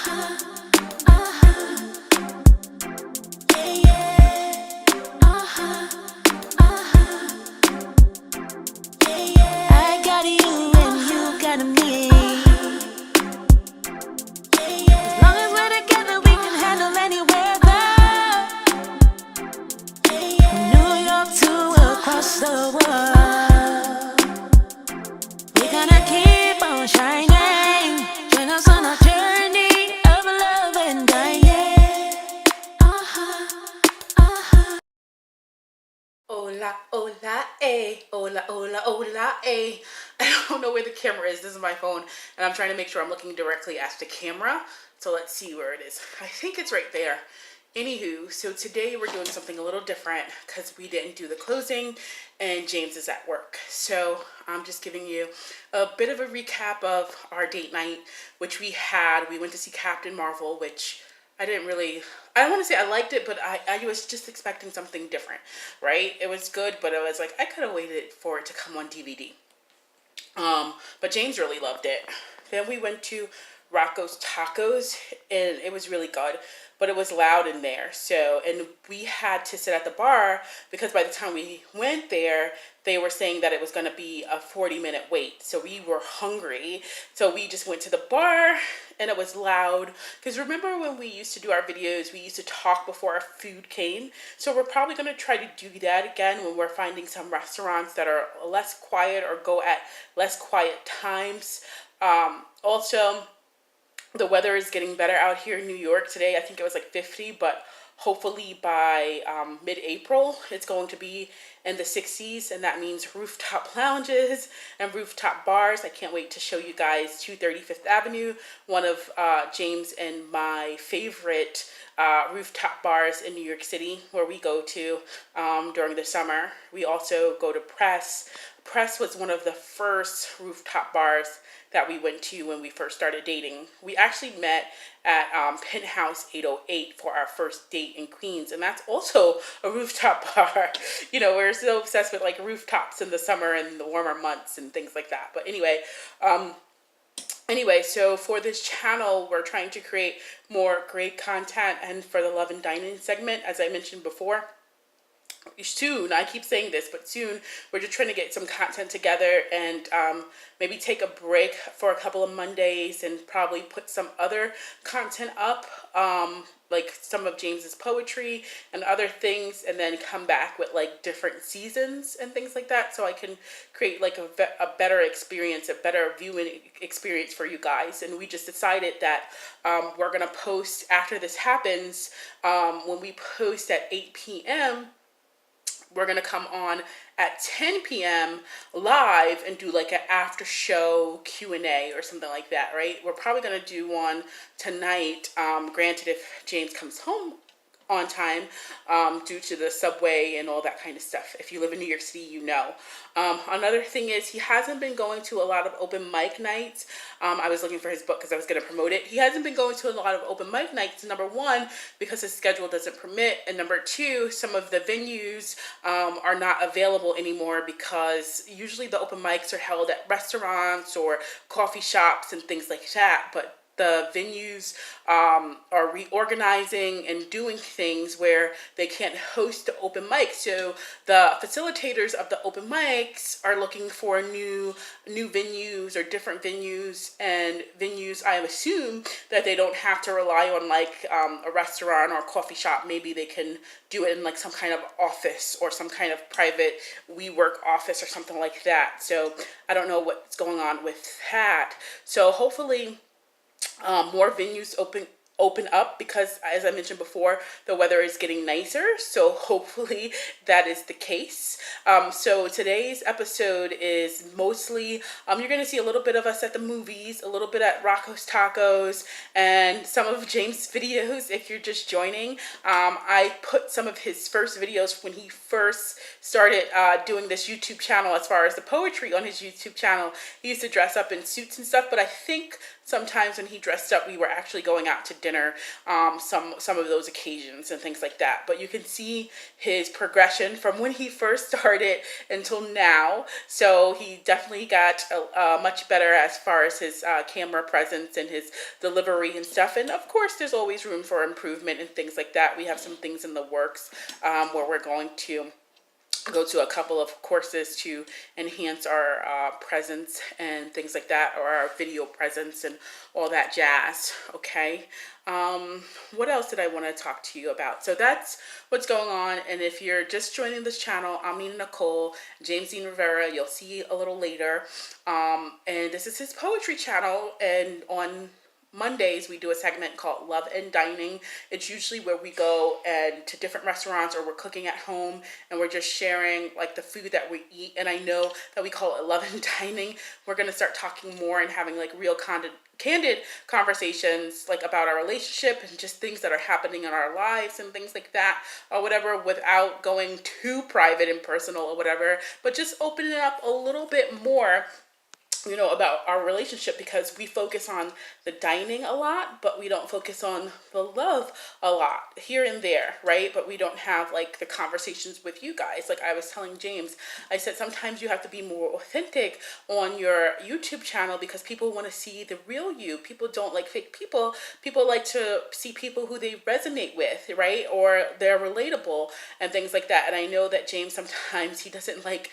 I got you and you got me. As long as we're together, we can handle any weather. From New York to across the world, we're gonna keep on shining. Join us on a journey of love and dying. Hola, hola, eh. Hola, hola, hola, eh. I don't know where the camera is. This is my phone, and I'm trying to make sure I'm looking directly at the camera. So let's see where it is. I think it's right there. Anywho, so today we're doing something a little different because we didn't do the closing and James is at work. So I'm just giving you a bit of a recap of our date night, which we had. We went to see Captain Marvel, which I don't want to say I liked it, but I was just expecting something different, right? It was good, but I was like, I could have waited for it to come on DVD. But James really loved it. Then we went to Roccos Tacos, and it was really good, but it was loud in there. So, and we had to sit at the bar because by the time we went there, they were saying that it was going to be a 40-minute wait. So we were hungry. So we just went to the bar, and it was loud. Because remember when we used to do our videos, we used to talk before our food came. So we're probably going to try to do that again when we're finding some restaurants that are less quiet or go at less quiet times. Also, the weather is getting better out here in New York today. I think it was like 50, but hopefully by mid-April, it's going to be in the 60s, and that means rooftop lounges and rooftop bars. I can't wait to show you guys 230 Fifth Avenue, one of James and my favorite rooftop bars in New York City, where we go to during the summer. We also go to Press. Press was one of the first rooftop bars that we went to when we first started dating. We actually met at Penthouse 808 for our first date in Queens, and that's also a rooftop bar. You know, we're so obsessed with like rooftops in the summer and the warmer months and things like that. But anyway, so for this channel, we're trying to create more great content, and for the Love and Dining segment, as I mentioned before, soon, I keep saying this, but soon we're just trying to get some content together and maybe take a break for a couple of Mondays and probably put some other content up, like some of James's poetry and other things, and then come back with like different seasons and things like that, so I can create like a better experience, a better viewing experience for you guys. And we just decided that we're gonna post after this happens. When we post at 8 p.m. we're going to come on at 10 p.m. live and do like an after show Q&A or something like that, right? We're probably going to do one tonight, granted if James comes home on time, due to the subway and all that kind of stuff. If you live in New York City, you know. Another thing is he hasn't been going to a lot of open mic nights. I was looking for his book because I was going to promote it. He hasn't been going to a lot of open mic nights, number one, because his schedule doesn't permit, and number two, some of the venues are not available anymore because usually the open mics are held at restaurants or coffee shops and things like that, but the venues are reorganizing and doing things where they can't host the open mic. So the facilitators of the open mics are looking for new venues or different venues, and venues, I assume that they don't have to rely on like a restaurant or a coffee shop. Maybe they can do it in like some kind of office or some kind of private WeWork office or something like that. So I don't know what's going on with that. So hopefully more venues open up, because as I mentioned before, the weather is getting nicer, so hopefully that is the case. So today's episode is mostly, you're going to see a little bit of us at the movies, a little bit at Roccos Tacos, and some of James' videos if you're just joining. I put some of his first videos when he first started doing this YouTube channel. As far as the poetry on his YouTube channel, he used to dress up in suits and stuff, but I think sometimes when he dressed up, we were actually going out to dinner, some of those occasions and things like that. But you can see his progression from when he first started until now. So he definitely got much better as far as his camera presence and his delivery and stuff. And of course, there's always room for improvement and things like that. We have some things in the works where we're going to go to a couple of courses to enhance our presence and things like that, or our video presence and all that jazz. Okay. What else did I want to talk to you about? So that's what's going on. And if you're just joining this channel, I'm Nina Nicole, James Dean Rivera. You'll see a little later. And this is his poetry channel. And on Mondays, we do a segment called Love and Dining. It's usually where we go and to different restaurants, or we're cooking at home and we're just sharing like the food that we eat. And I know that we call it Love and Dining. We're going to start talking more and having like real candid conversations like about our relationship and just things that are happening in our lives and things like that, or whatever, without going too private and personal or whatever, but just opening it up a little bit more, you know, about our relationship, because we focus on the dining a lot, but we don't focus on the love a lot here and there, right? But we don't have like the conversations with you guys. Like I was telling James, I said sometimes you have to be more authentic on your YouTube channel because people want to see the real you. People don't like fake people. People like to see people who they resonate with, right? Or they're relatable and things like that. And I know that James sometimes he doesn't like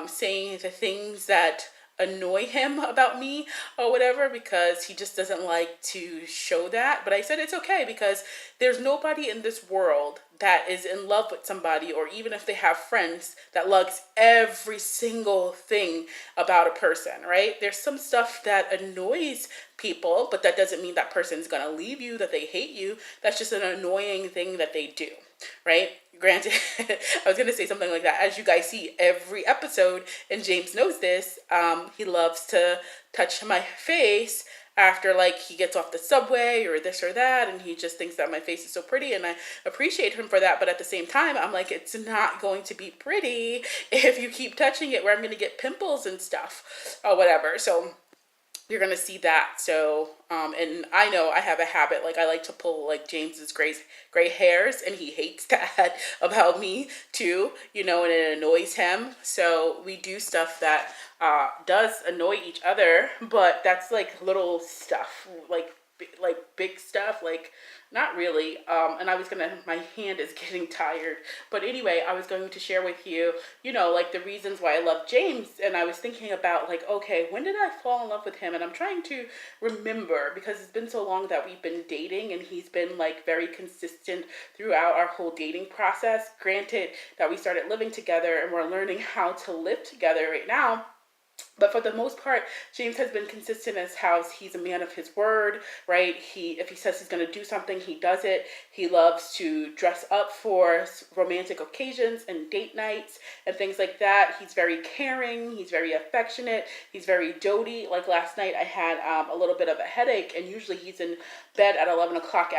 saying the things that annoy him about me or whatever, because he just doesn't like to show that. But I said it's okay, because there's nobody in this world that is in love with somebody, or even if they have friends, that loves every single thing about a person, right? There's some stuff that annoys people, but that doesn't mean that person's gonna leave you, that they hate you. That's just an annoying thing that they do, right? Granted, I was going to say something like that. As you guys see every episode, and James knows this, he loves to touch my face after like he gets off the subway or this or that, and he just thinks that my face is so pretty, and I appreciate him for that. But at the same time, I'm like, it's not going to be pretty if you keep touching it, where I'm going to get pimples and stuff or whatever. So you're going to see that. So, and I know I have a habit, like I like to pull like James's gray hairs, and he hates that about me too, you know, and it annoys him. So we do stuff that does annoy each other, but that's like little stuff, like big stuff, like not really. And my hand is getting tired, but anyway, I was going to share with you, you know, like the reasons why I love James. And I was thinking about like, okay, when did I fall in love with him? And I'm trying to remember, because it's been so long that we've been dating, and he's been like very consistent throughout our whole dating process. Granted that we started living together and we're learning how to live together right now, but for the most part, James has been consistent as how he's a man of his word, right? If he says he's going to do something, he does it. He loves to dress up for romantic occasions and date nights and things like that. He's very caring. He's very affectionate. He's very doty. Like last night, I had a little bit of a headache, and usually he's in bed at 11 o'clock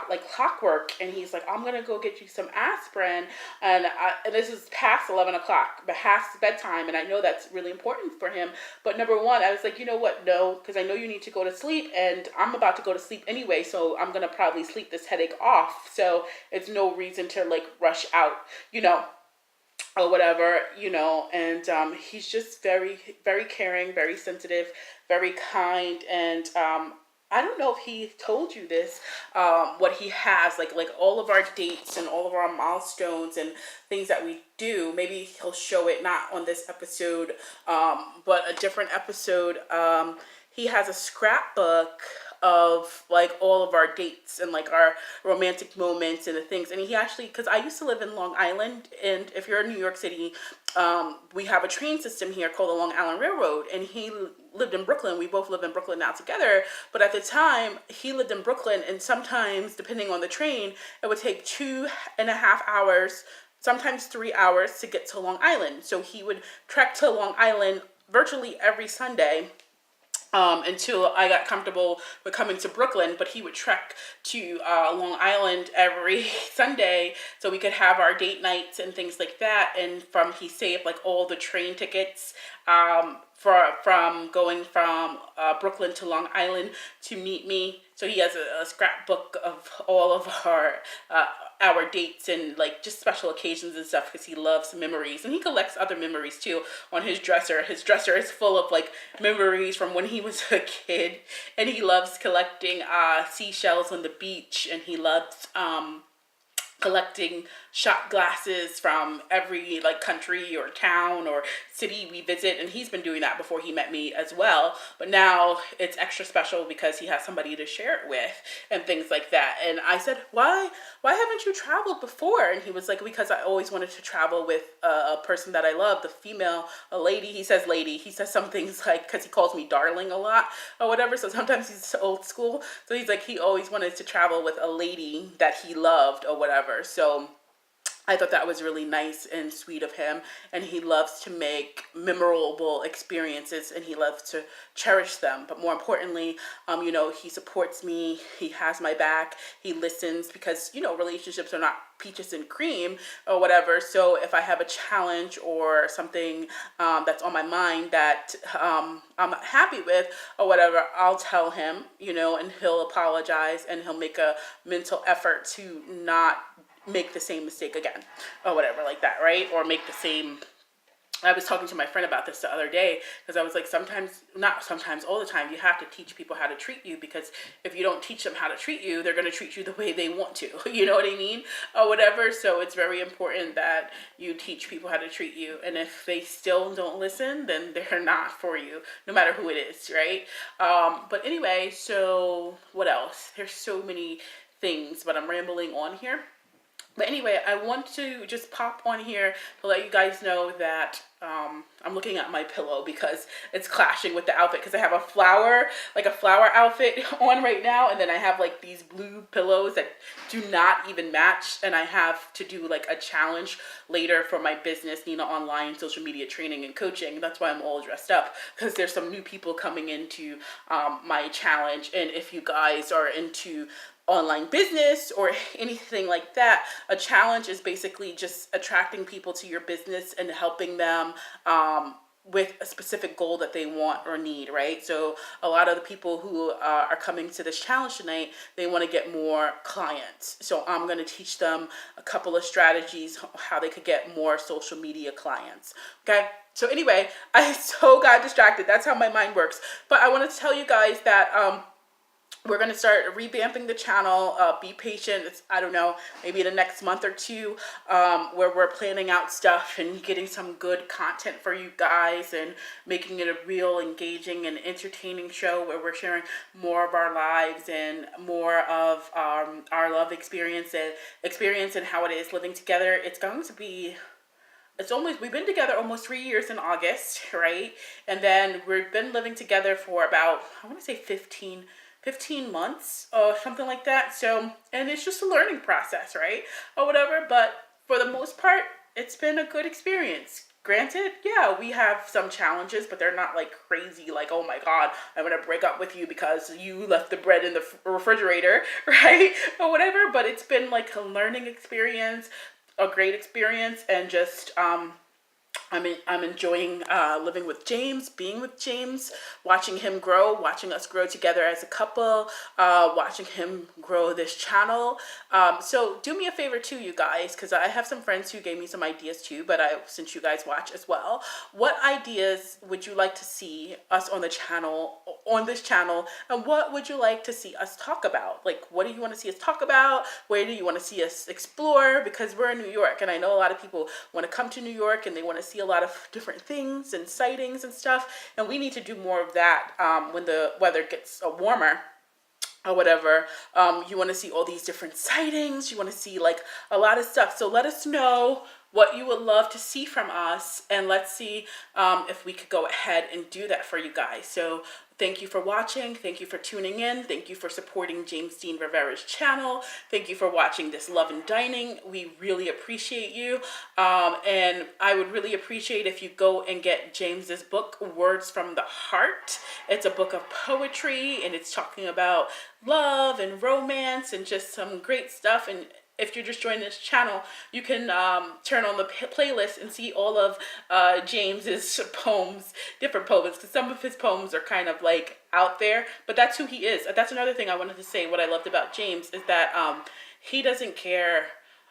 like clockwork, and he's like, I'm going to go get you some aspirin. And this is past 11 o'clock, but past bedtime, and I know that's really important for him. But number one, I was like, you know what? No, because I know you need to go to sleep, and I'm about to go to sleep anyway, so I'm going to probably sleep this headache off. So it's no reason to like rush out, you know, or whatever, you know. And he's just very, very caring, very sensitive, very kind. And I don't know if he told you this, what he has, like all of our dates and all of our milestones and things that we do. Maybe he'll show it, not on this episode, but a different episode. He has a scrapbook of like all of our dates and like our romantic moments and the things. And he actually, because I used to live in Long Island, and if you're in New York City, we have a train system here called the Long Island Railroad, and he lived in Brooklyn. We both live in Brooklyn now together, but at the time he lived in Brooklyn, and sometimes depending on the train, it would take 2.5 hours, sometimes 3 hours to get to Long Island. So he would trek to Long Island virtually every Sunday, until I got comfortable with coming to Brooklyn. But he would trek to Long Island every Sunday so we could have our date nights and things like that. And he saved like all the train tickets from going from Brooklyn to Long Island to meet me. So he has a scrapbook of all of our dates and like just special occasions and stuff because he loves memories, and he collects other memories too on his dresser. His dresser is full of like memories from when he was a kid, and he loves collecting seashells on the beach, and he loves collecting shot glasses from every like country or town or city we visit, and he's been doing that before he met me as well, but now it's extra special because he has somebody to share it with and things like that. And I said, why haven't you traveled before? And he was like, because I always wanted to travel with a person that I love, a lady. He says lady, he says some things like, because he calls me darling a lot or whatever, so sometimes he's old school, so he's like, he always wanted to travel with a lady that he loved or whatever. So I thought that was really nice and sweet of him, and he loves to make memorable experiences, and he loves to cherish them. But more importantly, he supports me, he has my back, he listens, because relationships are not peaches and cream or whatever. So if I have a challenge or something that's on my mind that I'm not happy with or whatever, I'll tell him, and he'll apologize, and he'll make a mental effort to not make the same mistake again or whatever like that, right? Or make the same. I was talking to my friend about this the other day, because I was like, not sometimes, all the time, you have to teach people how to treat you, because if you don't teach them how to treat you, they're going to treat you the way they want to, you know what I mean, or whatever. So it's very important that you teach people how to treat you, and if they still don't listen, then they're not for you, no matter who it is, right? But anyway, so what else? There's so many things, but I'm rambling on here. But anyway, I want to just pop on here to let you guys know that I'm looking at my pillow because it's clashing with the outfit, because I have a flower outfit on right now, and then I have like these blue pillows that do not even match, and I have to do like a challenge later for my business, Nina Online Social Media Training and Coaching. That's why I'm all dressed up, because there's some new people coming into my challenge, and if you guys are into online business or anything like that, a challenge is basically just attracting people to your business and helping them with a specific goal that they want or need, right? So a lot of the people who are coming to this challenge tonight, they want to get more clients. So I'm going to teach them a couple of strategies how they could get more social media clients. Okay. So anyway, I so got distracted. That's how my mind works. But I want to tell you guys that we're going to start revamping the channel. Be patient. It's, I don't know, maybe the next month or two, where we're planning out stuff and getting some good content for you guys and making it a real engaging and entertaining show where we're sharing more of our lives and more of our love experience and how it is living together. It's going to be... we've been together almost 3 years in August, right? And then we've been living together for about, I want to say 15 months or something like that. So, and it's just a learning process, right? Or whatever. But for the most part, it's been a good experience. Granted, yeah, we have some challenges, but they're not like crazy, like, oh my God, I'm going to break up with you because you left the bread in the refrigerator, right? Or whatever. But it's been like a learning experience, a great experience, and just, I'm enjoying living with James, being with James, watching him grow, watching us grow together as a couple, watching him grow this channel. So do me a favor too, you guys, because I have some friends who gave me some ideas too, but since you guys watch as well, what ideas would you like to see us on this channel, and what would you like to see us talk about? Like, what do you want to see us talk about? Where do you want to see us explore? Because we're in New York, and I know a lot of people want to come to New York and they want to see a lot of different things and sightings and stuff, and we need to do more of that when the weather gets warmer or whatever. You want to see all these different sightings, you want to see like a lot of stuff. So let us know what you would love to see from us, and let's see if we could go ahead and do that for you guys. So thank you for watching. Thank you for tuning in. Thank you for supporting James Dean Rivera's channel. Thank you for watching this Love and Dining. We really appreciate you. And I would really appreciate if you go and get James's book, Words from the Heart. It's a book of poetry, and it's talking about love and romance and just some great stuff. And if you're just joining this channel, you can turn on the playlist and see all of James's poems, different poems, because some of his poems are kind of like out there, but that's who he is. That's another thing I wanted to say. What I loved about James is that he doesn't care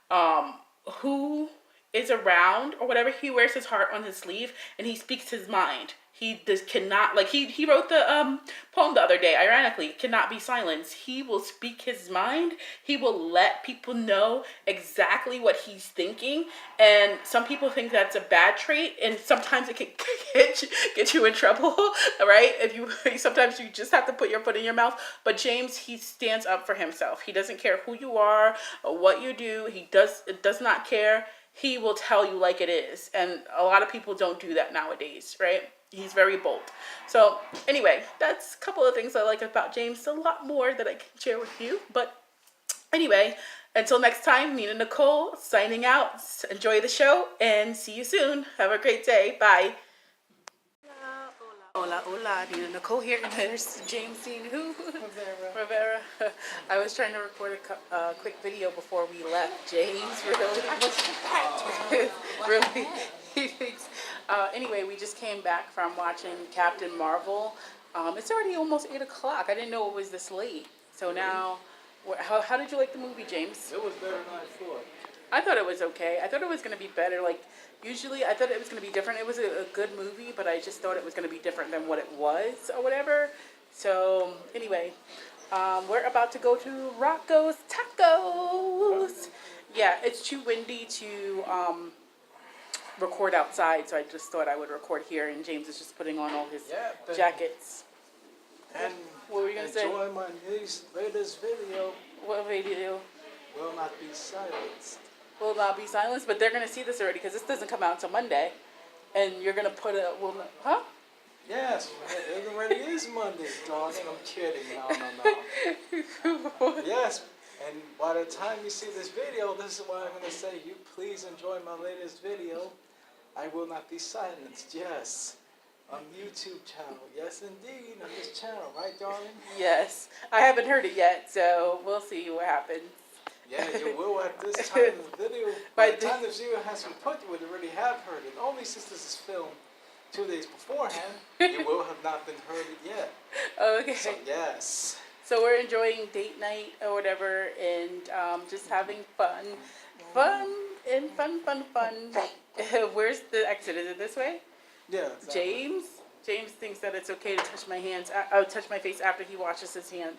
who is around or whatever. He wears his heart on his sleeve and he speaks his mind. He just cannot, like, he wrote the poem the other day, ironically, cannot be silenced. He will speak his mind. He will let people know exactly what he's thinking. And some people think that's a bad trait, and sometimes it can get you in trouble, right? Sometimes you just have to put your foot in your mouth. But James, he stands up for himself. He doesn't care who you are or what you do. He does not care. He will tell you like it is. And a lot of people don't do that nowadays, right? He's very bold. So anyway, that's a couple of things I like about James. A lot more that I can share with you. But anyway, until next time, Nina Nicole signing out. Enjoy the show and see you soon. Have a great day. Bye. Hola, hola, Nina Nicole here, and there's James seeing who? Rivera. I was trying to record a quick video before we left. James really he thinks. Anyway, we just came back from watching Captain Marvel. It's already almost 8 o'clock. I didn't know it was this late. So now, how did you like the movie, James? It was better than I thought. I thought it was okay. I thought it was going to be better. Like, usually I thought it was going to be different. It was a good movie, but I just thought it was going to be different than what it was or whatever. So, anyway, we're about to go to Roccos Tacos. Yeah, it's too windy to record outside, so I just thought I would record here, and James is just putting on all his jackets. And what were you going to say? enjoy my latest video. What video? Will not be silenced. Will not be silenced, but they're going to see this already because this doesn't come out until Monday. And you're going to put a, huh? Yes, it already is Monday, darling. I'm kidding. No. Yes, and by the time you see this video, this is what I'm going to say. You please enjoy my latest video. I will not be silenced. Yes. On YouTube channel. Yes, indeed. On this channel. Right, darling? Yes. I haven't heard it yet, so we'll see what happens. Yeah, you will at this time of the video. By the time this video has been put, you would already have heard it. Only since this is filmed 2 days beforehand, you will have not been heard it yet. Okay. So, yes. So we're enjoying date night or whatever, and just having fun. Fun. Where's the exit? Is it this way? Yeah. Exactly. James thinks that it's okay to touch my hands. Touch my face after he washes his hands.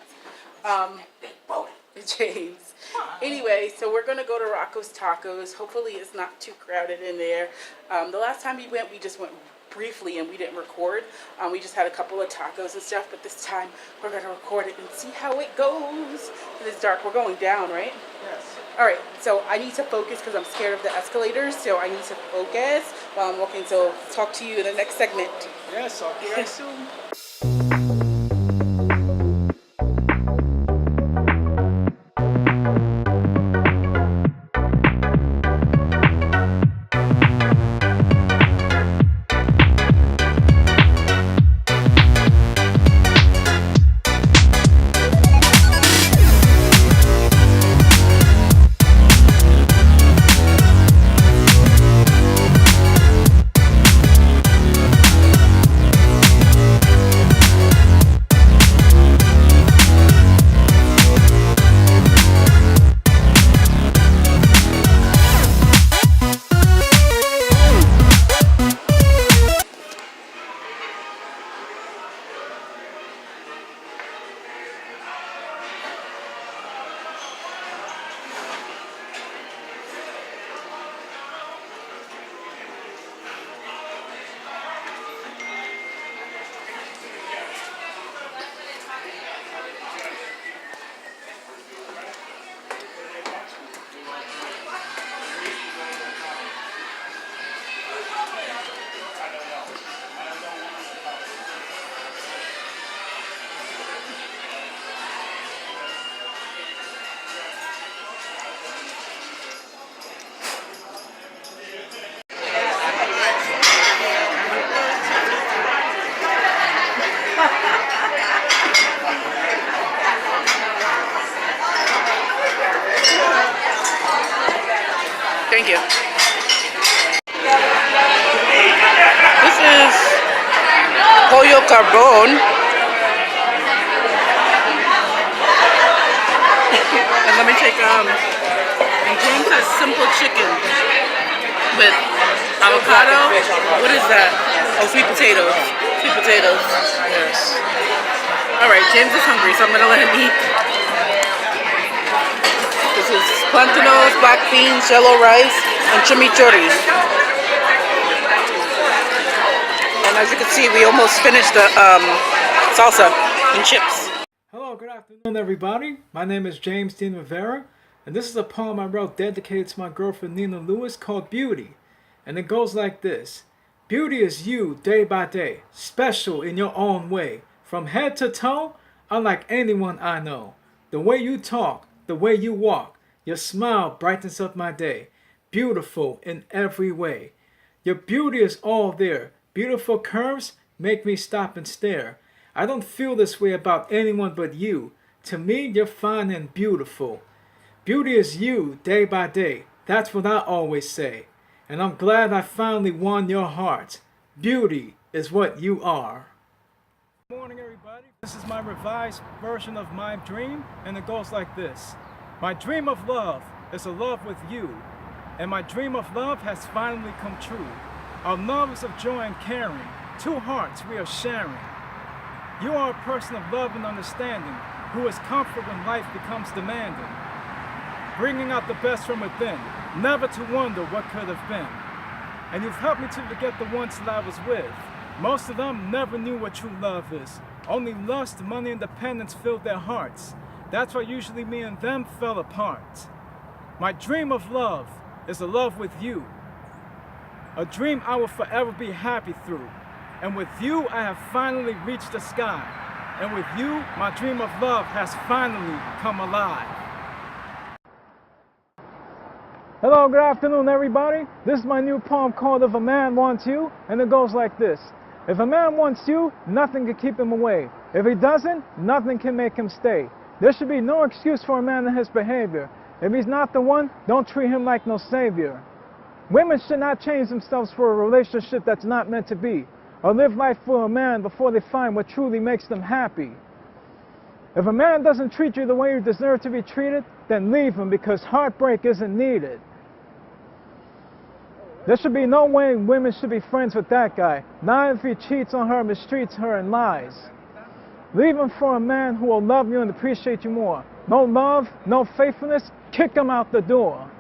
James. Anyway, so we're gonna go to Roccos Tacos. Hopefully, it's not too crowded in there. The last time we just went briefly and we didn't record. We just had a couple of tacos and stuff. But this time, we're gonna record it and see how it goes. It's dark. We're going down, right? Yes. All right, so I need to focus because I'm scared of the escalators, so I need to focus while I'm walking. So talk to you in the next segment. Yes, I'll be right soon. Thank you. This is pollo carbone. And let me take and James has simple chicken with avocado. What is that? Oh, sweet potatoes. Sweet potatoes. Yes. All right, James is hungry, so I'm gonna let him eat. This is plantanos, black beans, yellow rice, and chimichurri. And as you can see, we almost finished the salsa and chips. Hello, good afternoon, everybody. My name is James Dean Rivera, and this is a poem I wrote dedicated to my girlfriend Nina Lewis called Beauty. And it goes like this. Beauty is you day by day, special in your own way. From head to toe, unlike anyone I know. The way you talk, the way you walk, your smile brightens up my day. Beautiful in every way. Your beauty is all there. Beautiful curves make me stop and stare. I don't feel this way about anyone but you. To me, you're fine and beautiful. Beauty is you day by day. That's what I always say. And I'm glad I finally won your heart. Beauty is what you are. Good morning, everybody. This is my revised version of my dream, and it goes like this. My dream of love is a love with you, and my dream of love has finally come true. Our love is of joy and caring, two hearts we are sharing. You are a person of love and understanding, who is comfort when life becomes demanding, bringing out the best from within, never to wonder what could have been. And you've helped me to forget the ones that I was with. Most of them never knew what true love is. Only lust, money, and dependence filled their hearts. That's why usually me and them fell apart. My dream of love is a love with you. A dream I will forever be happy through. And with you, I have finally reached the sky. And with you, my dream of love has finally come alive. Hello, good afternoon, everybody. This is my new poem called If a Man Wants You, and it goes like this. If a man wants you, nothing can keep him away. If he doesn't, nothing can make him stay. There should be no excuse for a man in his behavior. If he's not the one, don't treat him like no savior. Women should not change themselves for a relationship that's not meant to be, or live life for a man before they find what truly makes them happy. If a man doesn't treat you the way you deserve to be treated, then leave him because heartbreak isn't needed. There should be no way women should be friends with that guy, not if he cheats on her, mistreats her, and lies. Leave him for a man who will love you and appreciate you more. No love, no faithfulness, kick him out the door.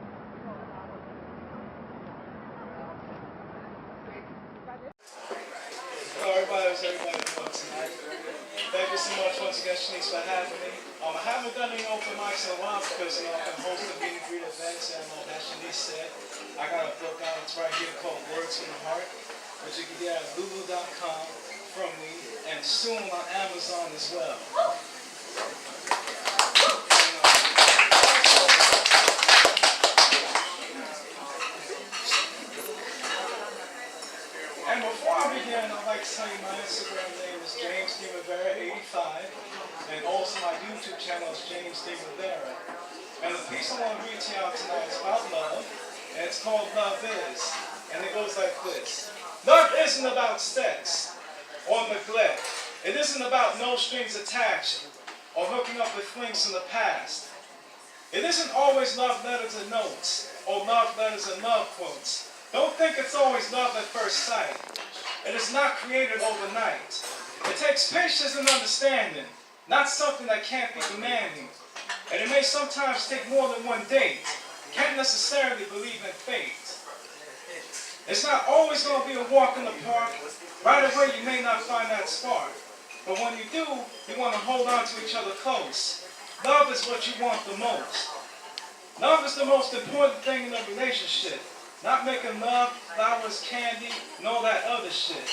Hello everybody, how's everybody doing tonight? Thank you so much once again, Shanice, for having me. I haven't done any open mics in a while because I've been hosting meet and greet events, and as Shanice said, I got a book out, it's right here called Words from the Heart, which you can get at lulu.com from me, and soon on Amazon as well. And before I begin, I'd like to tell you my Instagram name is James D. Rivera 85, and also my YouTube channel is James D. Rivera. And the piece I want to read to you out tonight is about love, and it's called Love Is, and it goes like this. Love isn't about sex or neglect. It isn't about no strings attached or hooking up with flings from the past. It isn't always love letters and notes or love letters and love quotes. Don't think it's always love at first sight. It is not created overnight. It takes patience and understanding, not something that can't be demanding. And it may sometimes take more than one date. Can't necessarily believe in fate. It's not always going to be a walk in the park. Right away you may not find that spark. But when you do, you want to hold on to each other close. Love is what you want the most. Love is the most important thing in a relationship. Not making love, flowers, candy, and all that other shit.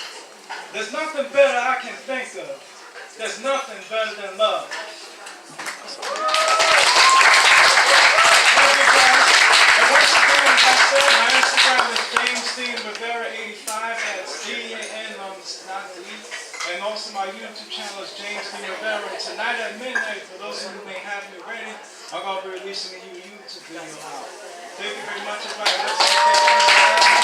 There's nothing better I can think of. There's nothing better than love. And once again, as I said, my Instagram is James Dean Rivera 85. That's D-A-N, not D. And also my YouTube channel is James Dean Rivera. And tonight at midnight, for those of you who may have me ready, I'm going to be releasing a new YouTube video out. Thank you very much, everybody. Let's take care.